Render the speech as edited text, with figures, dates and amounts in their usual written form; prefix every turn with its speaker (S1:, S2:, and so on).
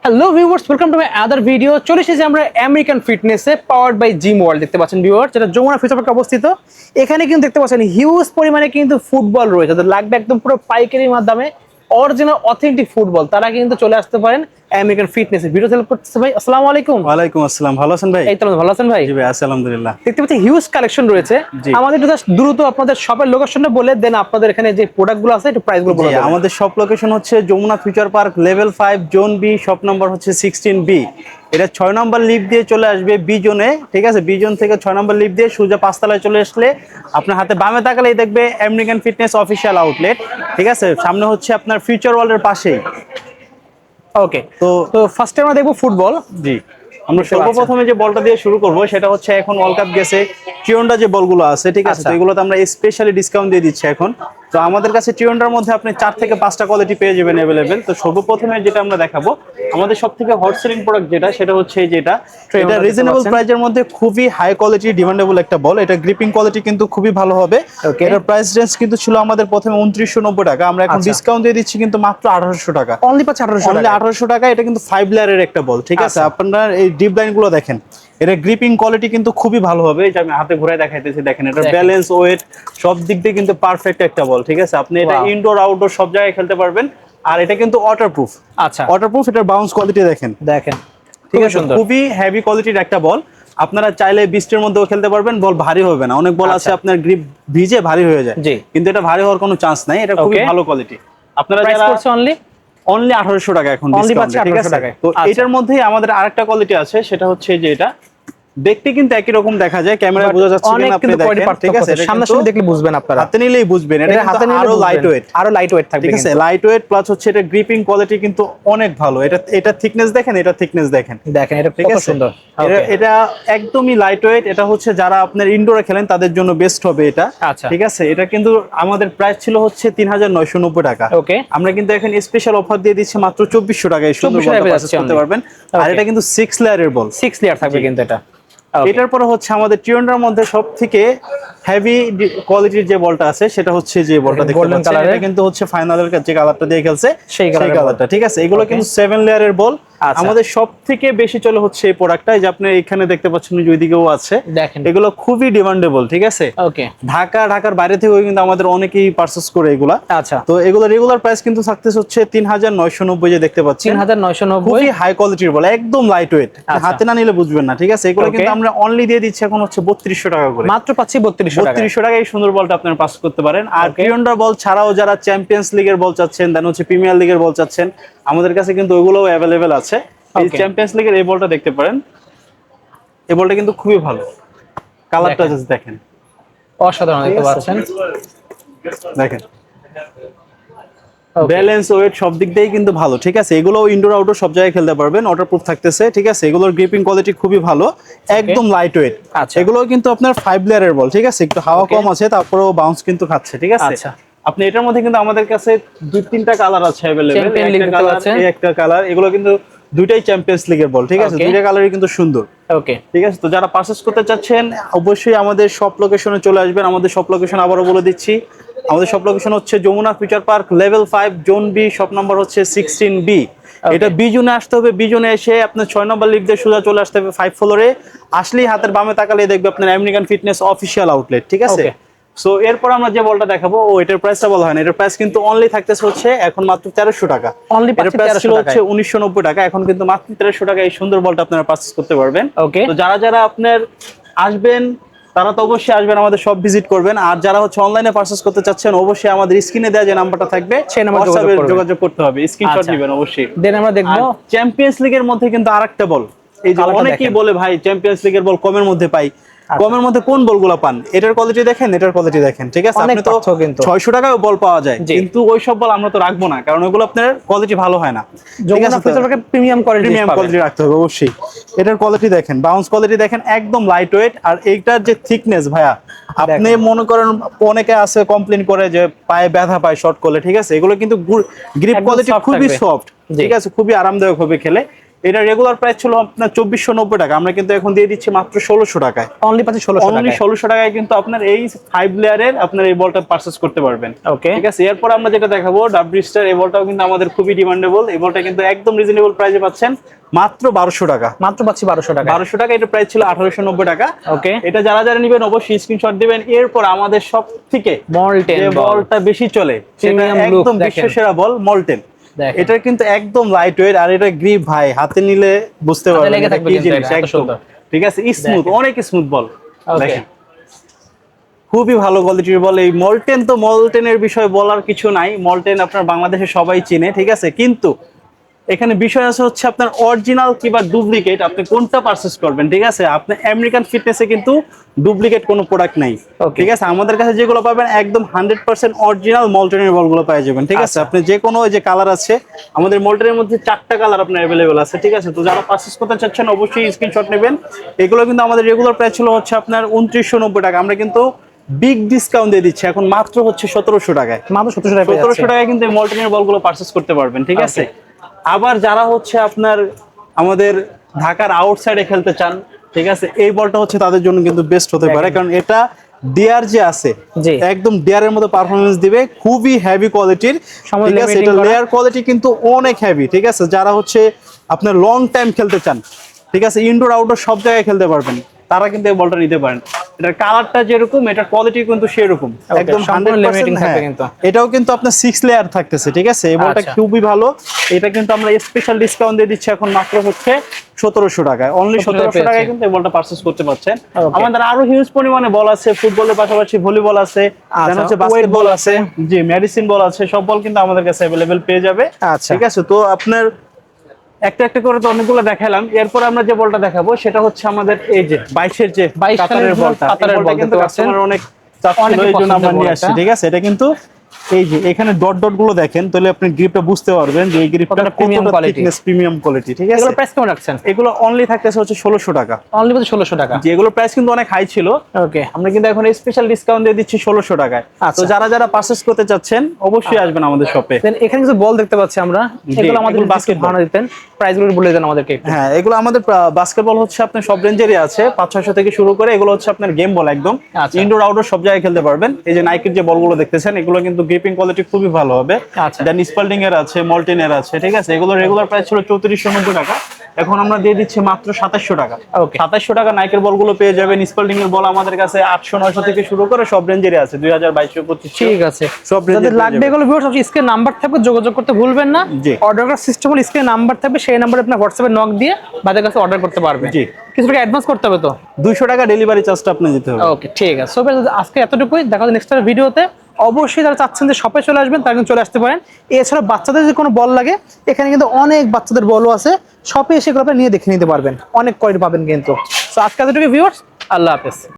S1: Hello viewers, welcome to my other video. চলে এসেছি আমরা আমেরিকান ফিটনেসে, পাওয়ার্ড বাই জিম ওয়ার্ল্ড। দেখতে পাচ্ছেন ভিউয়ার, যেটা যমুনা ফিউচার পার্কে অবস্থিত। এখানে কিন্তু দেখতে পাচ্ছেন হিউজ পরিমাণে কিন্তু ফুটবল রয়েছে, তো লাগবে একদম পুরো পাইকারির মাধ্যমে অরিজিনাল অথেন্টিক ফুটবল। তারা কিন্তু চলে আসতে পারেন আমেরিকান ফিটনেসে। ভিডিও হেল্প করতেছে ভাই। আসসালামু আলাইকুম।
S2: ওয়ালাইকুম আসসালাম। ভালো আছেন ভাই?
S1: এই তো ভালো আছেন ভাই?
S2: জি ভাই, আছি আলহামদুলিল্লাহ।
S1: দেখতে পাচ্ছি হিউজ কালেকশন রয়েছে।
S2: জি।
S1: আমাদের একটু জাস্ট দ্রুত আপনাদের শপের লোকেশনটা বলে দেন, আপনাদের এখানে যে প্রোডাক্টগুলো আছে একটু প্রাইসগুলো বলে দেন।
S2: আমাদের শপ লোকেশন হচ্ছে Jamuna future park level 5 zone B, shop number হচ্ছে 16B। এটা 6 নম্বর লিফট দিয়ে চলে আসবে বি জোনে, ঠিক আছে? বি জোন থেকে 6 নম্বর লিফট দিয়ে সোজা 5 তলায় চলে আসলে আপনার হাতে বামে তাকালেই দেখবে আমেরিকান ফিটনেস অফিসিয়াল আউটলেট, ঠিক আছে? সামনে হচ্ছে আপনার ফিউচার ওয়ার্ল্ডের পাশেই।
S1: ওকে, তো ফার্স্টে আমরা দেখবো ফুটবল।
S2: জি, আমরা সর্বপ্রথমে যে বলটা দিয়ে শুরু করব সেটা হচ্ছে, এখন ওয়ার্ল্ড কাপ গেছে, টিওন্ডা যে বলগুলো আছে, ঠিক আছে? তো এগুলোতে আমরা স্পেশালি ডিসকাউন্ট দিয়ে দিচ্ছি এখন। তো আমাদের কাছে টিওন্ডার মধ্যে আপনি 4 থেকে 5টা কোয়ালিটি পেয়ে যাবেন अवेलेबल। তো সর্বপ্রথমে যেটা আমরা দেখাবো, আমাদের সবথেকে হট সেলিং প্রোডাক্ট যেটা, সেটা হচ্ছে যেটা, এটা রিজনেবল প্রাইসের মধ্যে খুবই হাই কোয়ালিটি ডিমান্ডেবল একটা বল। এটা গ্রিপিং কোয়ালিটি কিন্তু খুবই ভালো হবে। এটার প্রাইস রেঞ্জ কিন্তু ছিল আমাদের প্রথমে 2990 টাকা, আমরা এখন ডিসকাউন্ট দিয়ে দিচ্ছি কিন্তু মাত্র 1800 টাকা।
S1: অনলি 1800
S2: টাকা। এটা কিন্তু 5 লেয়ারের একটা বল, ঠিক আছে? আপনারা এই ডিপ লাইন গুলো দেখেন, এটা গ্রিপিং কোয়ালিটি কিন্তু খুবই ভালো হবে। এই যে আমি হাতে ঘুরায় দেখাইতেছি, দেখেন এটা ব্যালেন্স, ওয়েট সব দিক দিয়ে কিন্তু পারফেক্ট একটা বল, ঠিক আছে? আপনি এটা ইনডোর আউটডোর সব জায়গায় খেলতে পারবেন। আর এটা কিন্তু ওয়াটারপ্রুফ।
S1: আচ্ছা,
S2: ওয়াটারপ্রুফ। এটার বাউন্স কোয়ালিটি দেখেন, ঠিক আছে? খুবই হেভি কোয়ালিটির একটা বল। আপনারা চাইলে বৃষ্টির মধ্যেও খেলতে পারবেন, বল ভারী হবে না। অনেক বল আছে আপনার গ্রিপ ভিজে ভারী হয়ে যায়, কিন্তু এটা ভারী হওয়ার কোনো চান্স নাই। এটা খুবই ভালো কোয়ালিটি। আপনারা যারা অনলি 1800 টাকা এখন ডিসকাউন্ট, ঠিক আছে? তো এটার মধ্যেই আমাদের আরেকটা কোয়ালিটি আছে, সেটা হচ্ছে যে এটা দেখতে কিন্তু একই রকম দেখা যায়, ক্যামেরায় বোঝা যাচ্ছে কিনা আপনি দেখেন, ঠিক আছে?
S1: সামনাসামনি দেখলে বুঝবেন, আপনারা
S2: হাতে নিলেই বুঝবেন। এটা হাতে নিলে আরো লাইট ওয়েট থাকবে, ঠিক আছে? লাইট ওয়েট প্লাস হচ্ছে এটা গ্রিপিং কোয়ালিটি কিন্তু অনেক ভালো। এটা থিকনেস দেখেন, এটা থিকনেস দেখেন,
S1: এটা কত সুন্দর।
S2: এটা একদমই লাইট ওয়েট। এটা হচ্ছে যারা আপনার ইনডোরে খেলেন তাদের জন্য বেস্ট হবে এটা, ঠিক আছে? এটা কিন্তু আমাদের প্রাইস ছিল হচ্ছে 3990 টাকা।
S1: ওকে,
S2: আমরা কিন্তু এখন স্পেশাল অফার দিয়ে দিচ্ছি মাত্র 2400 টাকায় সুন্দর বলটা পারচেজ করতে পারবেন। আর এটা কিন্তু 6 লেয়ারের বল,
S1: 6 লেয়ার থাকবে কিন্তু এটা।
S2: এটার পরে হচ্ছে আমাদের টিওন্ডার মধ্যে সবথেকে হেভি কোয়ালিটির যে বলটা আছে, সেটা হচ্ছে যে বলটা দেখতে পাচ্ছেন, এটা কিন্তু হচ্ছে ফাইনালের যে কালারটা দিয়ে খেলছে সেই কালারটা, ঠিক আছে? এগুলো কিন্তু 7 লেয়ারের বল। আমাদের সবথেকে বেশি চলে হচ্ছে এই প্রোডাক্টটা, যে আপনি এখানে দেখতে পাচ্ছেন, ওইদিকেও আছে। এগুলো খুবই ডিমান্ডেবল, ঠিক আছে? ঢাকার বাইরে থেকেও কিন্তু আমাদের অনেকেই পারচেজ করে এগুলা। আচ্ছা, তো এগুলো রেগুলার প্রাইস কিন্তু থাকতেছে হচ্ছে 3990, যে দেখতে পাচ্ছেন
S1: 3990।
S2: খুবই হাই কোয়ালিটির বল, একদম লাইট ওয়েট। হাতে না নিলে বুঝবেন না, ঠিক আছে? এগুলো কিন্তু আমরা অনলি দিয়ে দিচ্ছি এখন হচ্ছে 3200 টাকা করে।
S1: মাত্র পাচ্ছি 3200
S2: টাকা। এই সুন্দর বলটা আপনারা পাস করতে পারেন। আর টিওন্ডার বল ছাড়াও যারা চ্যাম্পিয়ন্স লিগের বল চাচ্ছেন, দেন হচ্ছে প্রিমিয়ার লিগের বল চাচ্ছেন, আমাদের কাছে কিন্তু ওইগুলোও অ্যাভেলেবেল আছে। এই চ্যাম্পিয়ন্স লিগের এই বলটা দেখতে পারেন, এই বলটা কিন্তু খুবই ভালো। কালারটা জাস্ট দেখেন,
S1: অসাধারণ দেখতে পাচ্ছেন।
S2: দেখেন ব্যালেন্স, ওয়েট সব দিক দিয়েই কিন্তু ভালো, ঠিক আছে? এগুলো ইনডোর আউটডোর সব জায়গায় খেলতে পারবেন, ওয়াটারপ্রুফ থাকতেছে, ঠিক আছে? এগুলোর গ্রিপিং কোয়ালিটি খুবই ভালো, একদম লাইট ওয়েট। এগুলো কিন্তু আপনার 5 লেয়ারের বল, ঠিক আছে? একটু হাওয়া কম আছে, তারপরেও বাউন্স কিন্তু খাচ্ছে, ঠিক আছে? আপনি এটার মধ্যে কিন্তু আমাদের কাছে 2-3টা কালার আছে अवेलेबल। একটা কালার, এগুলো কিন্তু দুইটাই চ্যাম্পিয়ন্স লিগের বল, ঠিক আছে? দুইটা কালারই কিন্তু সুন্দর, ঠিক আছে? তো যারা পারচেজ করতে চাচ্ছেন অবশ্যই আমাদের শপ লোকেশনে চলে আসবেন। আমাদের শপ লোকেশন আবারও বলে দিচ্ছি, আমাদের শপ লোকেশন হচ্ছে Jamuna future park level 5 zone B, shop number হচ্ছে 16B। এটা বি জোনে আসতে হবে। বি জোনে এসে আপনার 6 নম্বর লিফট দিয়ে সোজা চলে আসতে হবে 5 ফ্লোরে। আসলেই হাতের বামে তাকালে দেখবে আপনার আমেরিকান ফিটনেস অফিসিয়াল আউটলেট, ঠিক আছে? সো এরপর আমরা যে বলটা দেখাবো, এটার প্রাইসটা বলা হয় না। এটার প্রাইস কিন্তু অনলি থাকতেছে হচ্ছে এখন মাত্র 1300 টাকা। এটার প্রাইস ছিল হচ্ছে 1990 টাকা, এখন কিন্তু মাত্র 1300 টাকা এই সুন্দর বলটা আপনারা পারচেজ করতে পারবেন। তো যারা আপনার আসবেন, তারা তো অবশ্যই আসবেন, আমাদের সব ভিজিট করবেন। আর যারা হচ্ছে অনলাইনে পারচেজ করতে চাচ্ছেন, অবশ্যই আমাদের স্ক্রিনে দেওয়া যে নাম্বারটা থাকবে সেই নাম্বারে যোগাযোগ করতে হবে, স্ক্রিনশট নেবেন অবশ্যই। দেন আমরা দেখবো চ্যাম্পিয়ন্স লিগের মধ্যে কিন্তু আরেকটা বল। এই যে অনেকেই বলে ভাই চ্যাম্পিয়ন্স লিগের বল কমের মধ্যে পাই, কমের মধ্যে কোন বলগুলো পান? এটার কোয়ালিটি দেখেন, এটার কোয়ালিটি দেখেন, ঠিক আছে? আপনি তো 600 টাকায় বল পাওয়া যায়, কিন্তু ওই সব বল আমরা তো রাখবো না, কারণ ওইগুলো আপনার কোয়ালিটি ভালো হয় না, ঠিক আছে? প্রিমিয়াম কোয়ালিটি রাখতে হবে অবশ্যই। এটার কোয়ালিটি দেখেন, বাউন্স কোয়ালিটি দেখেন, একদম লাইট ওয়েট। আর এইটার যে থিকনেস ভাইয়া, আপনি মনে করেন অনেকে আছে কমপ্লেইন করে যে পায়ে ব্যথা পায় শর্ট করলে, ঠিক আছে? এগুলো কিন্তু গ্রিপ কোয়ালিটি খুবই সফট, ঠিক আছে? খুবই আরামদায়ক হবে খেলে। এটা রেগুলার প্রাইস ছিল আপনার 2490 টাকা, আমরা কিন্তু এখন দিয়ে দিচ্ছি মাত্র 1600 টাকায়।
S1: অনলি পাচ্ছি
S2: 1600 টাকায় কিন্তু আপনার এই 5 লেয়ারের আপনার এই বলটা পারচেজ করতে পারবেন।
S1: ওকে,
S2: ঠিক আছে, এরপর আমরা যেটা দেখাবো ডাব্লিউ স্টার, এই বলটাও কিন্তু আমাদের খুবই ডিমান্ডেবল। এই বলটা কিন্তু একদম রিজনেবল প্রাইসে পাচ্ছেন মাত্র 1200 টাকা।
S1: মাত্র পাচ্ছি 1200 টাকা।
S2: 1200 টাকা, এটা প্রাইস ছিল 1890 টাকা।
S1: ওকে,
S2: এটা যারা যারা নেবেন অবশ্যই স্ক্রিনশট দিবেন। এরপর আমাদের সব থেকে
S1: মল্টেন
S2: যে বলটা বেশি চলে সেটা একদম বিশ্বসেরা বল মল্টেন। এটা কিন্তু একদম লাইট ওয়েট, আর এটা গ্রিপ ভাই হাতে নিলে বুঝতে পারবেন এটা কি জিনিস, একদম ঠিক আছে, স্মুথ, অনেক স্মুথ বল। দেখেন খুবই ভালো কোয়ালিটির বল এই মল্টেন। তো মল্টেনের বিষয়ে বলার কিছু নাই, মল্টেন আপনার বাংলাদেশে সবাই চিনে, ঠিক আছে। কিন্তু এখানে বিষয় আছে হচ্ছে আপনার অরিজিনাল কিংবা ডুপ্লিকেট আপনি কোনটা পারচেজ করবেন, ঠিক আছে। আপনি আমেরিকান ফিটনেসে কিন্তু ডুপ্লিকেট কোনো প্রোডাক্ট নাই, ঠিক আছে। আমাদের কাছে যেগুলো পাবেন একদম 100% অরিজিনাল মল্টেনের বলগুলো পেয়ে যাবেন, ঠিক আছে। আপনি যে কোনো যে কালার আছে, আমাদের মল্টেনের মধ্যে 4টা কালার আপনার অ্যাভেলেবেল আছে, ঠিক আছে। তো যারা পারচেজ করতে চাচ্ছেন অবশ্যই স্ক্রিনশট নেবেন। এগুলো কিন্তু আমাদের রেগুলার প্রাইস ছিল হচ্ছে আপনার 2990 টাকা, আমরা কিন্তু বিগ ডিসকাউন্ট দিয়ে দিচ্ছি এখন মাত্র হচ্ছে 1700 টাকায়।
S1: মাত্র 1700
S2: টাকায় কিন্তু এই মল্টেনের বলগুলো পারচেজ করতে পারবেন, ঠিক আছে। আবার যারা হচ্ছে আপনার আমাদের ঢাকার আউটসাইডে খেলতে চান, ঠিক আছে, এই বলটা হচ্ছে তাদের জন্য কিন্তু বেস্ট হতে পারে, কারণ এটা ডিআর যে আছে একদম ডিআরের মতো পারফরমেন্স দিবে, খুবই হেভি কোয়ালিটির, ঠিক আছে। এটা লেয়ার কোয়ালিটি কিন্তু অনেক হেভি, ঠিক আছে। যারা হচ্ছে আপনার লং টাইম খেলতে চান, ঠিক আছে, ইনডোর আউটডোর সব জায়গায় খেলতে পারবেন, তারা কিন্তু এই বলটা নিতে পারেন। এটার কালারটা যেরকম, এটার কোয়ালিটি কিন্তু সেরকম একদম 100% থাকবে। কিন্তু এটাও কিন্তু আপনার 6 লেয়ার থাকতেছে, ঠিক আছে। এই বলটা খুবই ভালো। এটা কিন্তু আমরা স্পেশাল ডিসকাউন্ট দিয়ে দিচ্ছি এখন মাত্র হচ্ছে 1700 টাকায়। অনলি 1700 টাকায় কিন্তু এই বলটা পারচেজ করতে পারছেন। আমাদের আরো হিউজ পরিমাণে বল আছে, ফুটবলের পাশাপাশি ভলিবল আছে, দেন হচ্ছে বাস্কেটবল আছে, জি মেডিসিন বল আছে, সব বল কিন্তু আমাদের কাছে अवेलेबल পেয়ে যাবে, ঠিক আছে। তো আপনার একটা একটা করে তো অনেকগুলো দেখালাম। এরপর আমরা যে বলটা দেখাবো সেটা হচ্ছে আমাদের এই যে 22 এর যে কাতারের বলটা, কিন্তু কাস্টমার অনেক চাচ্ছিল, এই জন্য আমরা নিয়ে আসছি, ঠিক আছে। এটা কিন্তু এই যে এখানে ডট ডট গুলো দেখেন, তাহলে আপনি গ্রিপটা বুঝতে পারবেন যে এই গ্রিপটা প্রিমিয়াম কোয়ালিটি, প্রিমিয়াম কোয়ালিটি, ঠিক আছে।
S1: এগুলো প্রাইস কেমন রাখছেন?
S2: এগুলো অনলি থাকতেছে হচ্ছে 1600 টাকা।
S1: অনলি 1600 টাকা,
S2: যে এগুলো প্রাইস কিন্তু অনেক হাই ছিল। ওকে, আমরা কিন্তু এখন স্পেশাল ডিসকাউন্ট দিয়ে দিচ্ছি 1600 টাকায়। তো যারা যারা পারচেজ করতে চাচ্ছেন অবশ্যই আসবেন আমাদের শপে।
S1: দেন এখানে কিছু বল দেখতে পাচ্ছি আমরা, এগুলো আমাদের বাস্কেটবল বানানো দিতেন, প্রাইসগুলো বলে দেন আমাদেরকে।
S2: হ্যাঁ, এগুলো আমাদের বাস্কেটবল হচ্ছে আপনার সব রেঞ্জেরই আছে, 500-600 থেকে শুরু করে। এগুলো হচ্ছে আপনার গেম বল, একদম ইনডোর আউটডোর সব জায়গায় খেলতে পারবেন। এই যে নাইকির যে বলগুলো দেখতেছেন, এগুলো কিন্তু গ্রিপিং কোয়ালিটি খুবই ভালো হবে। দেন স্পাল্ডিং এর আছে, মল্টেন এর আছে, ঠিক আছে। এগুলো রেগুলার প্রাইস ছিল 3490 টাকা, এখন আমরা দিয়ে দিচ্ছি মাত্র 2700 টাকা। 2700 টাকা নাইকের বলগুলো পেয়ে যাবেন। স্পাল্ডিং এর বল আমাদের কাছে 800-900 থেকে শুরু করে সব রেঞ্জেরই আছে, 2022-25। ঠিক আছে, সব রেঞ্জের লাগবে। এগুলো ভিউয়ার্স অবশ্যই স্ক্রিনে নাম্বার থাকবে, যোগাযোগ করতে ভুলবেন না। অর্ডার করার সিস্টেম হলো স্ক্রিনে নাম্বার থাকবে, সেই নম্বরে আপনি হোয়াটসঅ্যাপে নক দিয়ে বাদের কাছে অর্ডার করতে পারবেন। জি, কিছু টাকা অ্যাডভান্স করতে হবে, তো 200 টাকা ডেলিভারি চার্জটা আপনি দিতে হবে। ওকে, ঠিক আছে। সো আজকে এতটুকুই, দেখা হবে নেক্সট ভিডিওতে। অবশ্যই যারা চাচ্ছেন যে শপে চলে আসবেন তারা কিন্তু চলে আসতে পারেন। এছাড়া বাচ্চাদের যদি কোনো বল লাগে, এখানে কিন্তু অনেক বাচ্চাদের বলও আছে, শপে এসে নিয়ে দেখে নিতে পারবেন, অনেক কোয়ালিটি পাবেন কিন্তু। সো আজকে এতটুকু ভিউয়ার্স, আল্লাহ হাফেজ।